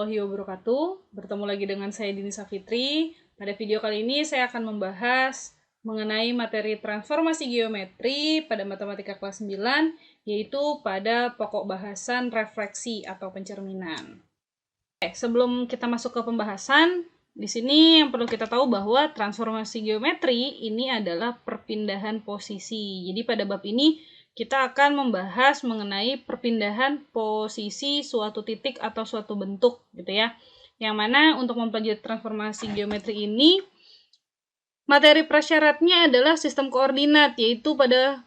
warahmatullahi wabarakatuh. Bertemu lagi dengan saya Dini Safitri. Pada video kali ini saya akan membahas mengenai materi transformasi geometri pada matematika kelas 9, yaitu pada pokok bahasan refleksi atau pencerminan. Sebelum kita masuk ke pembahasan, di sini yang perlu kita tahu bahwa transformasi geometri ini adalah perpindahan posisi. Jadi pada bab ini kita akan membahas mengenai perpindahan posisi suatu titik atau suatu bentuk gitu ya. Yang mana untuk mempelajari transformasi geometri ini materi prasyaratnya adalah sistem koordinat, yaitu pada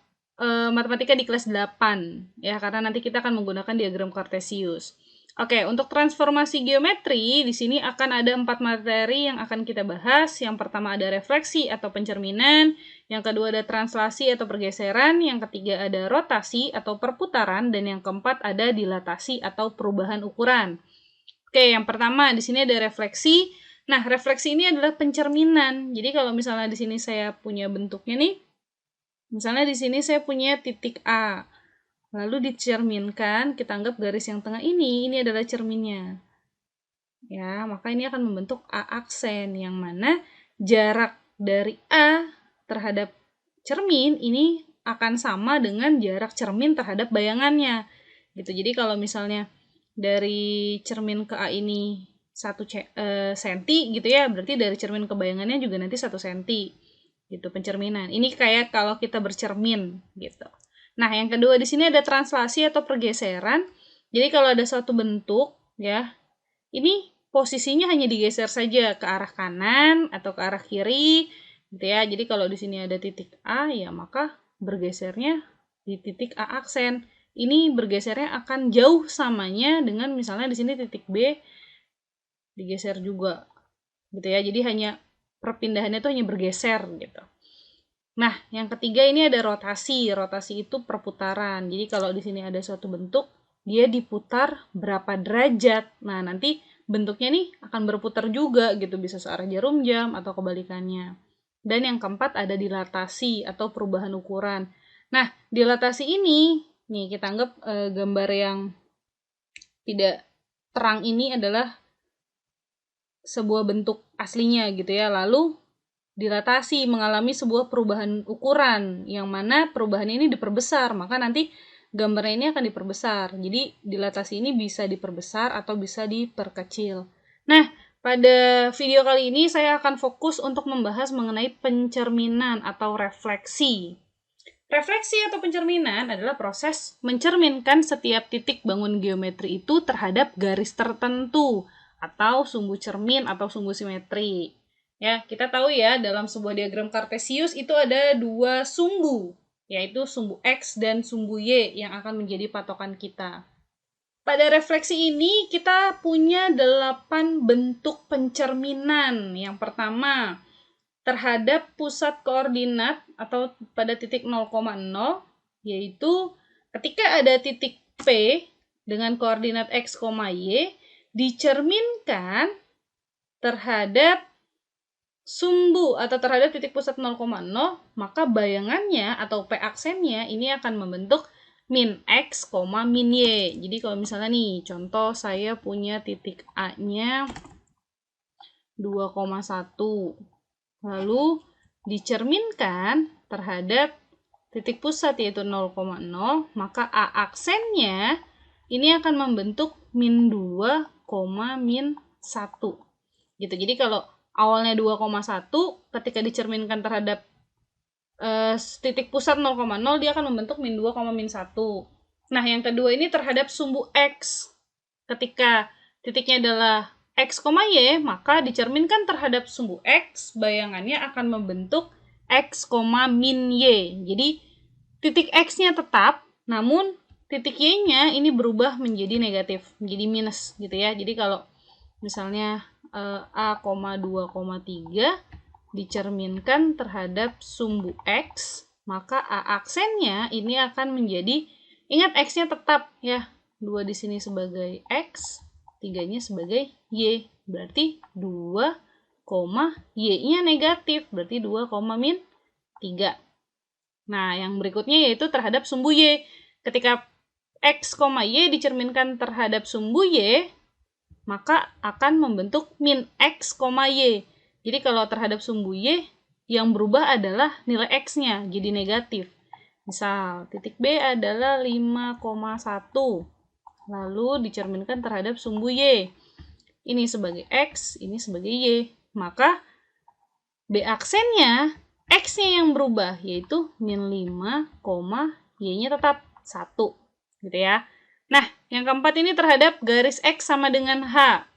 matematika di kelas 8 ya, karena nanti kita akan menggunakan diagram Cartesius. Oke, untuk transformasi geometri di sini akan ada 4 materi yang akan kita bahas. Yang pertama ada refleksi atau pencerminan, yang kedua ada translasi atau pergeseran, yang ketiga ada rotasi atau perputaran, dan yang keempat ada dilatasi atau perubahan ukuran. Oke, yang pertama di sini ada refleksi. Nah, refleksi ini adalah pencerminan. Jadi kalau misalnya di sini saya punya bentuknya nih, misalnya di sini saya punya titik A. Lalu dicerminkan, kita anggap garis yang tengah ini adalah cerminnya. Ya, maka ini akan membentuk A aksen, yang mana jarak dari A terhadap cermin ini akan sama dengan jarak cermin terhadap bayangannya. Gitu. Jadi kalau misalnya dari cermin ke A ini 1 senti gitu ya, berarti dari cermin ke bayangannya juga nanti 1 senti. Gitu pencerminan. Ini kayak kalau kita bercermin gitu. Nah, yang kedua di sini ada translasi atau pergeseran. Jadi kalau ada suatu bentuk ya, ini posisinya hanya digeser saja ke arah kanan atau ke arah kiri gitu ya. Jadi kalau di sini ada titik A ya, maka bergesernya di titik A aksen. Ini bergesernya akan jauh samanya dengan misalnya di sini titik B digeser juga gitu ya. Jadi hanya perpindahannya itu hanya bergeser gitu. Nah, yang ketiga ini ada rotasi. Rotasi itu perputaran. Jadi kalau di sini ada suatu bentuk, dia diputar berapa derajat. Nah, nanti bentuknya nih akan berputar juga gitu, bisa searah jarum jam atau kebalikannya. Dan yang keempat ada dilatasi atau perubahan ukuran. Nah, dilatasi ini, nih kita anggap gambar yang tidak terang ini adalah sebuah bentuk aslinya gitu ya. Lalu dilatasi mengalami sebuah perubahan ukuran, yang mana perubahan ini diperbesar, maka nanti gambarnya ini akan diperbesar. Jadi dilatasi ini bisa diperbesar atau bisa diperkecil. Nah, pada video kali ini saya akan fokus untuk membahas mengenai pencerminan atau refleksi. Refleksi atau pencerminan adalah proses mencerminkan setiap titik bangun geometri itu terhadap garis tertentu atau sumbu cermin atau sumbu simetri. Ya, kita tahu ya dalam sebuah diagram Cartesius itu ada 2 sumbu, yaitu sumbu X dan sumbu Y yang akan menjadi patokan kita. Pada refleksi ini kita punya 8 bentuk pencerminan. Yang pertama, terhadap pusat koordinat atau pada titik 0,0, yaitu ketika ada titik P dengan koordinat X, Y dicerminkan terhadap sumbu atau terhadap titik pusat 0,0, maka bayangannya atau P aksennya ini akan membentuk min X, min Y. Jadi kalau misalnya nih, contoh saya punya titik A-nya 2,1. Lalu dicerminkan terhadap titik pusat yaitu 0,0, maka A aksennya ini akan membentuk min 2, min 1. Gitu. Jadi kalau awalnya 2,1, ketika dicerminkan terhadap titik pusat 0,0, dia akan membentuk min 2, min 1. Nah, yang kedua ini terhadap sumbu X. Ketika titiknya adalah X, Y, maka dicerminkan terhadap sumbu X, bayangannya akan membentuk X, min Y. Jadi, titik X-nya tetap, namun titik Y-nya ini berubah menjadi negatif, menjadi minus gitu ya. Jadi kalau misalnya A, 2,3 dicerminkan terhadap sumbu X, maka A aksennya ini akan menjadi, ingat X-nya tetap ya, 2 di sini sebagai X, 3-nya sebagai Y, berarti 2, Y-nya negatif, berarti 2, min 3. Nah, yang berikutnya yaitu terhadap sumbu Y. Ketika X, Y dicerminkan terhadap sumbu Y, maka akan membentuk min X, Y. Jadi kalau terhadap sumbu Y, yang berubah adalah nilai X-nya, jadi negatif. Misal, titik B adalah 5,1. Lalu dicerminkan terhadap sumbu Y. Ini sebagai X, ini sebagai Y. Maka B aksennya, X-nya yang berubah, yaitu min 5, Y-nya tetap 1. Gitu ya. Nah, yang keempat ini terhadap garis X sama dengan H.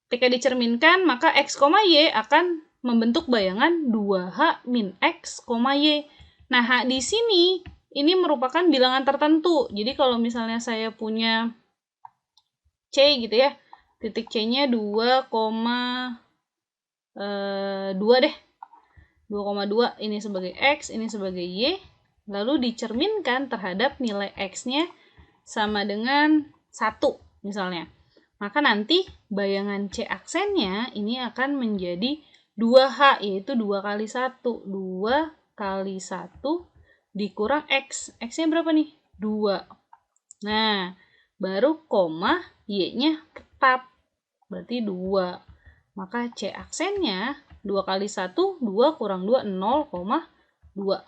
Ketika dicerminkan, maka X, Y akan membentuk bayangan 2H min X, Y. Nah, H di sini, ini merupakan bilangan tertentu. Jadi, kalau misalnya saya punya C gitu ya, titik C-nya 2,2 deh. 2,2 ini sebagai X, ini sebagai Y. Lalu dicerminkan terhadap nilai X-nya sama dengan 1 misalnya. Maka nanti bayangan C aksennya ini akan menjadi 2H, yaitu 2 kali 1. 2 kali 1 dikurang X. X-nya berapa nih? 2. Nah, baru koma, Y-nya tetap. Berarti 2. Maka C aksennya 2 kali 1, 2 kurang 2, 0,2.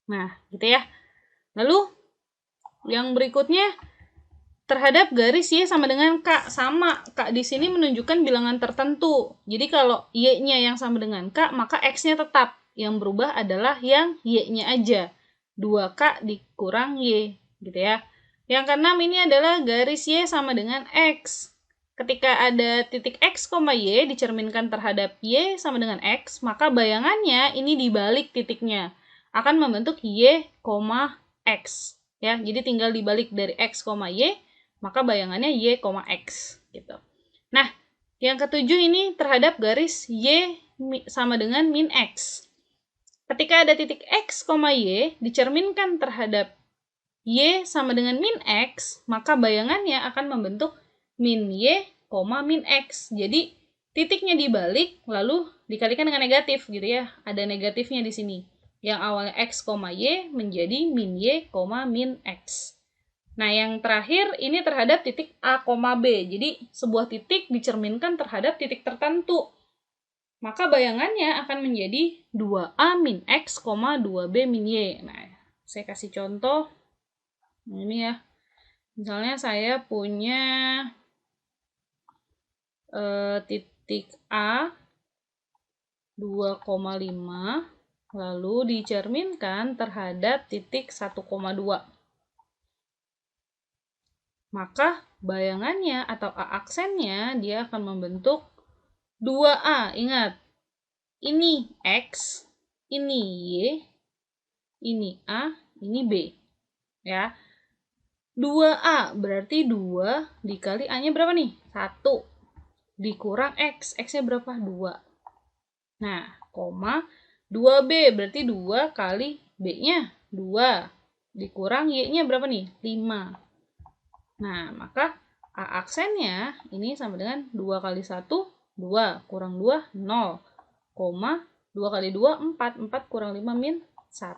Nah, gitu ya. Lalu, yang berikutnya, terhadap garis Y sama dengan K. Sama, K di sini menunjukkan bilangan tertentu. Jadi kalau Y-nya yang sama dengan K, maka X-nya tetap. Yang berubah adalah yang Y-nya aja. 2K dikurang Y, gitu ya. Yang keenam ini adalah garis Y sama dengan X. Ketika ada titik X, Y dicerminkan terhadap Y sama dengan X, maka bayangannya ini dibalik titiknya. Akan membentuk Y, X. Ya, jadi tinggal dibalik dari X, Y, maka bayangannya Y, X. Gitu. Nah, yang ketujuh ini terhadap garis Y sama dengan min X. Ketika ada titik X, Y dicerminkan terhadap Y sama dengan min X, maka bayangannya akan membentuk min Y, min X. Jadi, titiknya dibalik, lalu dikalikan dengan negatif, gitu ya. Ada negatifnya di sini. Yang awalnya X, Y menjadi min Y, min X. Nah, yang terakhir ini terhadap titik A, B. Jadi, sebuah titik dicerminkan terhadap titik tertentu. Maka bayangannya akan menjadi 2A min X, 2B min Y. Nah, saya kasih contoh. Nah, ini ya. Misalnya saya punya titik A 2,5 lalu dicerminkan terhadap titik 1,2. Maka bayangannya atau A aksennya dia akan membentuk 2A. Ingat, ini X, ini Y, ini A, ini B. Ya. 2A berarti 2 dikali A-nya berapa nih? 1. Dikurang X. X-nya berapa? 2. Nah, koma 2B berarti 2 kali B-nya 2. Dikurang Y-nya berapa nih? 5. Nah, maka A aksennya ini sama dengan 2 kali 1, 2. Kurang 2, 0. 2 kali 2, 4. 4 kurang 5 min 1.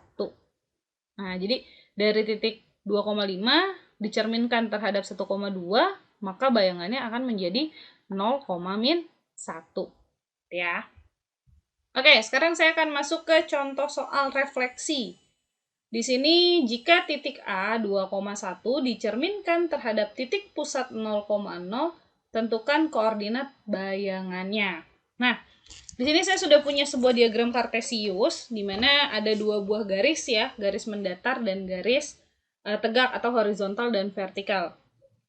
Nah, jadi dari titik 2,5 dicerminkan terhadap 1,2, maka bayangannya akan menjadi 0, min 1. Ya. Oke, sekarang saya akan masuk ke contoh soal refleksi. Di sini, jika titik A 2,1 dicerminkan terhadap titik pusat 0,0, tentukan koordinat bayangannya. Nah, di sini saya sudah punya sebuah diagram kartesius, di mana ada dua buah garis ya, garis mendatar dan garis tegak atau horizontal dan vertikal.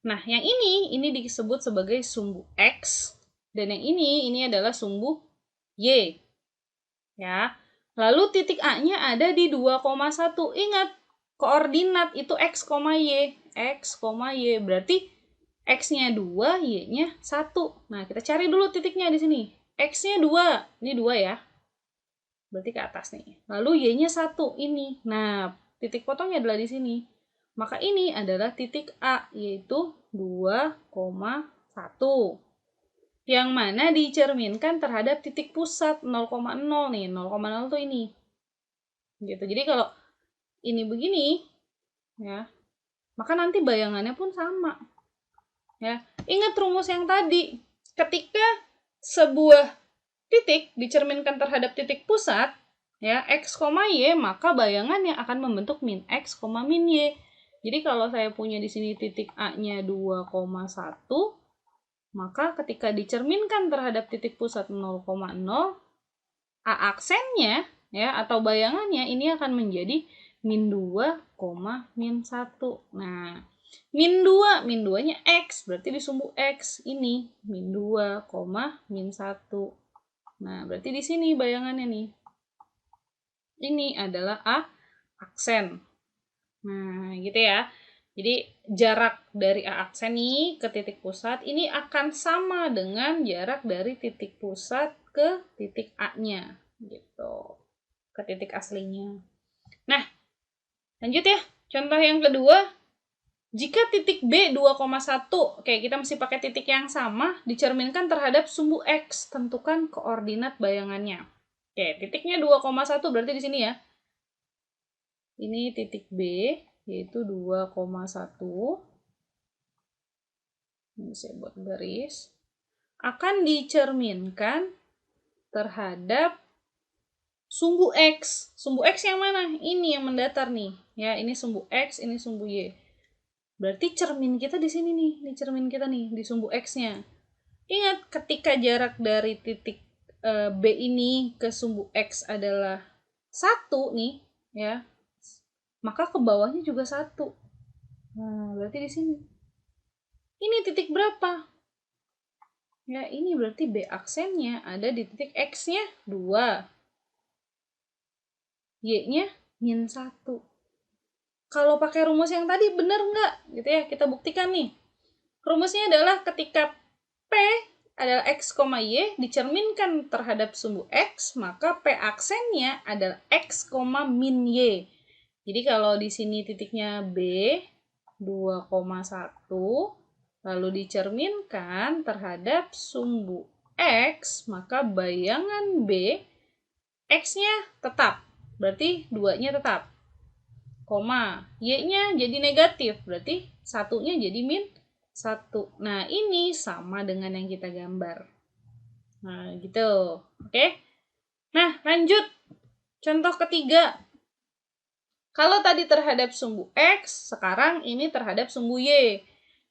Nah, yang ini disebut sebagai sumbu X, dan yang ini adalah sumbu Y. Ya. Lalu titik A-nya ada di 2,1. Ingat, koordinat itu X, Y. X, Y. Berarti X-nya 2, Y-nya 1. Nah, kita cari dulu titiknya di sini. X-nya 2. Ini 2 ya. Berarti ke atas nih. Lalu Y-nya 1. Ini. Nah, titik potongnya adalah di sini. Maka ini adalah titik A, yaitu 2,1. Yang mana dicerminkan terhadap titik pusat 0,0 nih. 0,0 tuh ini. Gitu. Jadi kalau ini begini, ya, maka nanti bayangannya pun sama. Ya, Ingat rumus yang tadi. Ketika sebuah titik dicerminkan terhadap titik pusat, ya, X, Y, maka bayangannya akan membentuk min X, min Y. Jadi kalau saya punya di sini titik A-nya 2,1, maka ketika dicerminkan terhadap titik pusat 0,0, A aksennya, ya, atau bayangannya ini akan menjadi min 2, min 1. Nah, min 2, min 2-nya X, berarti di sumbu X ini min 2, min 1. Nah, berarti di sini bayangannya nih. Ini adalah A aksen. Nah, gitu ya. Jadi, jarak dari A aksen nih ke titik pusat ini akan sama dengan jarak dari titik pusat ke titik A-nya. Gitu. Ke titik aslinya. Nah, lanjut ya. Contoh yang kedua, jika titik B 2,1, oke, kita mesti pakai titik yang sama, dicerminkan terhadap sumbu X, tentukan koordinat bayangannya. Oke, titiknya 2,1 berarti di sini ya. Ini titik B, yaitu 2,1. Ini saya buat garis. Akan dicerminkan terhadap sumbu X. Sumbu X yang mana? Ini yang mendatar nih. Ya, ini sumbu X, ini sumbu Y. Berarti cermin kita di sini nih. Ini cermin kita nih, di sumbu X-nya. Ingat, ketika jarak dari titik B ini ke sumbu X adalah 1 nih, ya, maka ke bawahnya juga 1. Nah, berarti di sini. Ini titik berapa? Ya, ini berarti B aksennya ada di titik X-nya 2. Y-nya min 1. Kalau pakai rumus yang tadi benar nggak? Gitu ya, kita buktikan nih. Rumusnya adalah ketika P adalah X, Y dicerminkan terhadap sumbu X, maka P aksennya adalah X, min Y. Jadi kalau di sini titiknya B 2,1 lalu dicerminkan terhadap sumbu X, maka bayangan B X-nya tetap, berarti 2-nya tetap. Y-nya jadi negatif, berarti 1-nya jadi min 1. Nah, ini sama dengan yang kita gambar. Nah, gitu. Oke. Nah, lanjut. Contoh ketiga. Kalau tadi terhadap sumbu X, sekarang ini terhadap sumbu Y.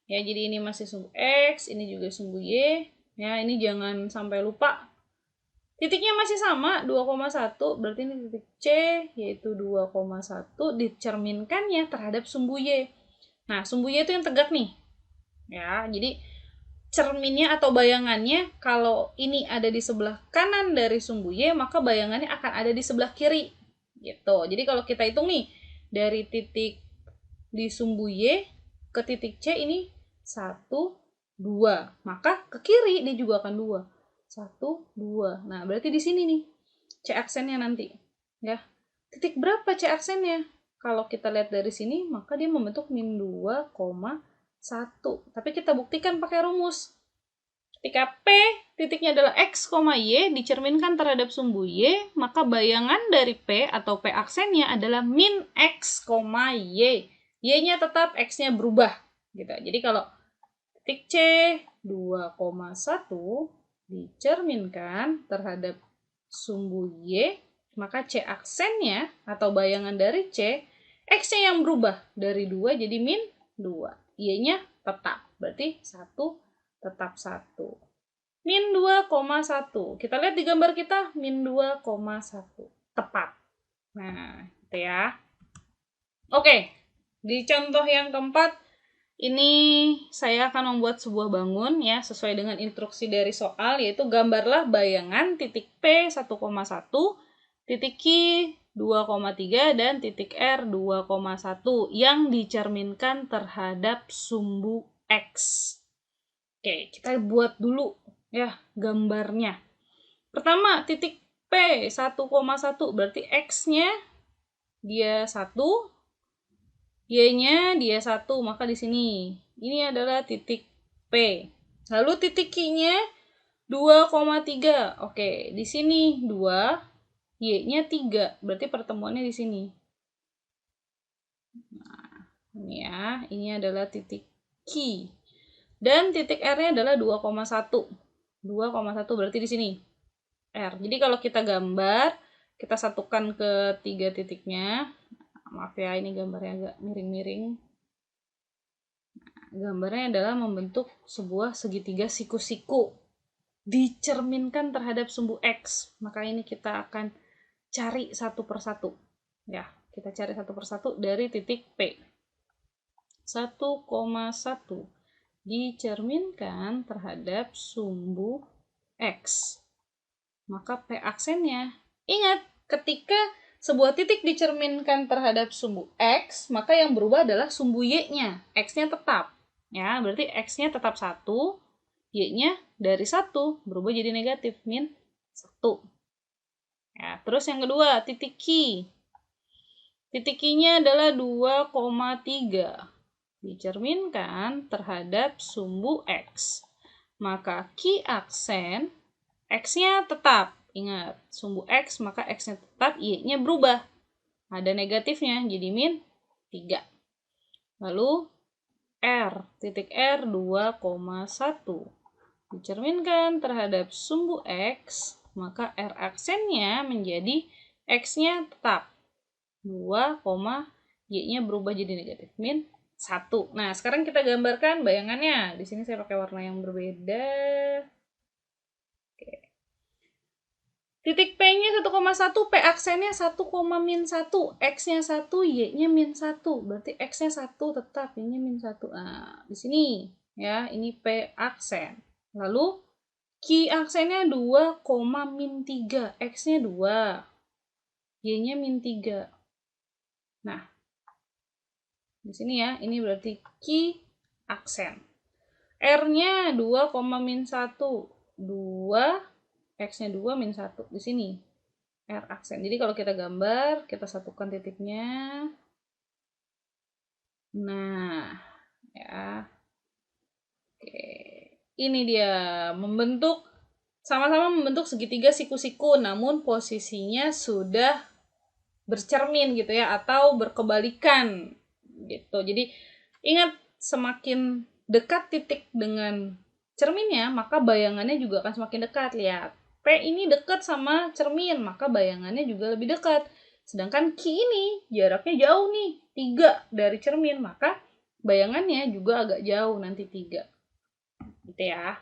Ya, jadi ini masih sumbu X, ini juga sumbu Y. Ya, ini jangan sampai lupa. Titiknya masih sama, 2,1, berarti ini titik C, yaitu 2,1, dicerminkannya terhadap sumbu Y. Nah, sumbu Y itu yang tegak nih. Ya, jadi cerminnya atau bayangannya, kalau ini ada di sebelah kanan dari sumbu Y, maka bayangannya akan ada di sebelah kiri. Gitu. Jadi kalau kita hitung nih, dari titik di sumbu Y ke titik C ini 1, 2. Maka ke kiri dia juga akan 2. 1, 2. Nah, berarti di sini nih C aksennya nanti. Ya. Titik berapa C aksennya? Kalau kita lihat dari sini, maka dia membentuk min 2,1. Tapi kita buktikan pakai rumus. Ketika P titiknya adalah X, Y dicerminkan terhadap sumbu Y, maka bayangan dari P atau P aksennya adalah min X, Y. Y-nya tetap, X-nya berubah. Gitu. Jadi kalau titik C 2,1 dicerminkan terhadap sumbu Y, maka C aksennya atau bayangan dari C, X-nya yang berubah dari 2 jadi min 2. Y-nya tetap, berarti 1 tetap 1. Min 2,1. Kita lihat di gambar kita, min 2,1. Tepat. Nah, gitu ya. Oke, di contoh yang keempat, ini saya akan membuat sebuah bangun ya sesuai dengan instruksi dari soal, yaitu gambarlah bayangan titik P 1,1, titik Q 2,3 dan titik R 2,1 yang dicerminkan terhadap sumbu X. Oke, kita buat dulu ya gambarnya. Pertama, titik P 1,1 berarti X-nya dia 1, Y-nya dia 1, maka di sini. Ini adalah titik P. Lalu titik Q-nya 2,3. Oke, di sini 2, Y-nya 3. Berarti pertemuannya di sini. Nah, ini ya, ini adalah titik Q. Dan titik R-nya adalah 2,1. 2,1 berarti di sini R. Jadi kalau kita gambar, kita satukan ke 3 titiknya. Maaf ya, ini gambarnya agak miring-miring. Gambarnya adalah membentuk sebuah segitiga siku-siku. Dicerminkan terhadap sumbu X. Maka ini kita akan cari satu persatu. Ya, kita cari satu persatu dari titik P. 1,1 dicerminkan terhadap sumbu X. Maka P aksennya. Ingat, ketika sebuah titik dicerminkan terhadap sumbu X, maka yang berubah adalah sumbu Y-nya. X-nya tetap. Ya, berarti X-nya tetap 1, Y-nya dari 1 berubah jadi negatif, min 1. Ya, terus yang kedua, titik Q. Titik Q-nya adalah 2,3. Dicerminkan terhadap sumbu X. Maka Q aksen, X-nya tetap. Ingat, sumbu X, maka X-nya tetap, Y-nya berubah. Ada negatifnya, jadi min 3. Lalu, R, titik R 2,1. Dicerminkan terhadap sumbu X, maka R aksennya menjadi X-nya tetap. 2, Y-nya berubah jadi negatif, min 1. Nah, sekarang kita gambarkan bayangannya. Di sini saya pakai warna yang berbeda. Oke. Titik P-nya 1,1, P aksennya 1, min 1, X-nya 1, Y-nya min 1. Berarti X-nya 1 tetap, Y-nya min 1. Nah, di sini ya, ini P aksen. Lalu Q aksennya 2, min 3, X-nya 2, Y-nya min 3. Nah, di sini ya, ini berarti Q aksen. R-nya 2, min 1, 2, X-nya 2, min 1. Di sini, R aksen. Jadi kalau kita gambar, kita satukan titiknya. Nah, ya. Oke. Ini dia, sama-sama membentuk segitiga siku-siku, namun posisinya sudah bercermin gitu ya, atau berkebalikan gitu. Jadi, ingat, semakin dekat titik dengan cerminnya, maka bayangannya juga akan semakin dekat. Lihat, P ini dekat sama cermin, maka bayangannya juga lebih dekat. Sedangkan Q ini jaraknya jauh nih, 3 dari cermin, maka bayangannya juga agak jauh, nanti 3. Gitu ya.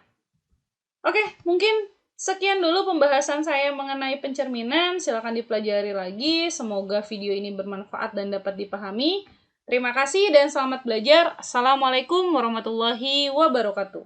Oke, mungkin sekian dulu pembahasan saya mengenai pencerminan. Silakan dipelajari lagi. Semoga video ini bermanfaat dan dapat dipahami. Terima kasih dan selamat belajar. Assalamualaikum warahmatullahi wabarakatuh.